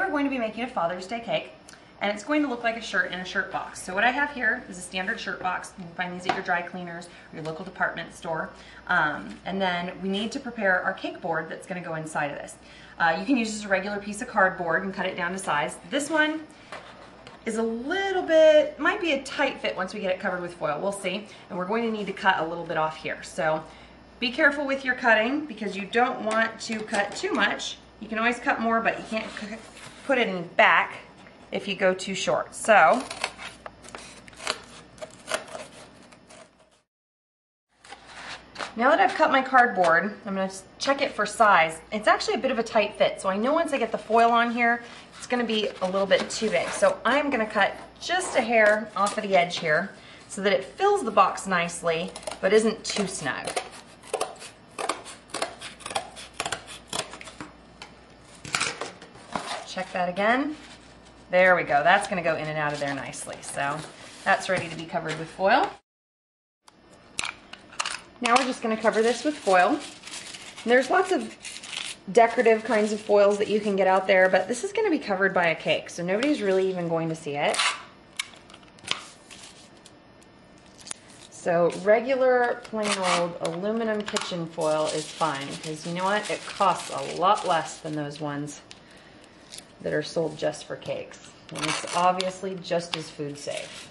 are going to be making a Father's Day cake, and it's going to look like a shirt in a shirt box. So what I have here is a standard shirt box. You can find these at your dry cleaners or your local department store. And then we need to prepare our cake board that's going to go inside of this. You can use just a regular piece of cardboard and cut it down to size. This one is a little bit, might be a tight fit once we get it covered with foil. We'll see. And we're going to need to cut a little bit off here. So be careful with your cutting because you don't want to cut too much. You can always cut more, but you can't put it in back if you go too short. So now that I've cut my cardboard, I'm going to check it for size. It's actually a bit of a tight fit, so I know once I get the foil on here, it's going to be a little bit too big. So I'm going to cut just a hair off of the edge here so that it fills the box nicely, but isn't too snug. Check that again. There we go. That's going to go in and out of there nicely. So that's ready to be covered with foil. Now we're just going to cover this with foil. And there's lots of decorative kinds of foils that you can get out there, but this is going to be covered by a cake, so nobody's really even going to see it. So regular plain old aluminum kitchen foil is fine because you know what? It costs a lot less than those ones that are sold just for cakes. And it's obviously just as food safe.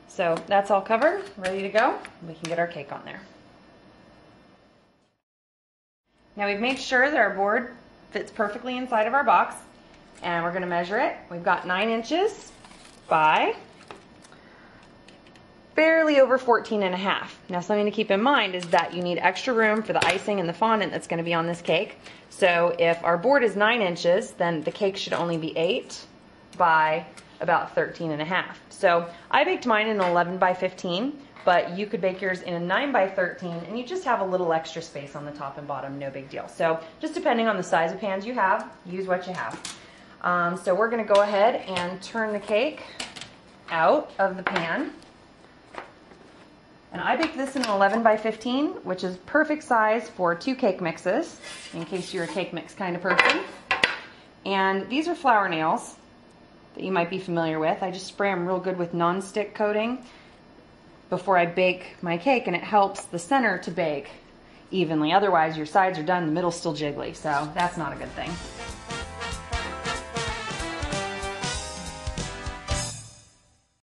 So that's all covered, ready to go. We can get our cake on there. Now we've made sure that our board fits perfectly inside of our box, and we're going to measure it. We've got 9 inches by barely over 14.5. Now something to keep in mind is that you need extra room for the icing and the fondant that's going to be on this cake. So if our board is 9 inches, then the cake should only be 8 by about 13.5. So I baked mine in an 11 by 15, but you could bake yours in a 9 by 13, and you just have a little extra space on the top and bottom, no big deal. So just depending on the size of pans you have, use what you have. So we're going to go ahead and turn the cake out of the pan. And I baked this in an 11 by 15, which is perfect size for 2 cake mixes, in case you're a cake mix kind of person. And these are flour nails that you might be familiar with. I just spray them real good with non-stick coating before I bake my cake, and it helps the center to bake evenly. Otherwise your sides are done, the middle's still jiggly, so that's not a good thing.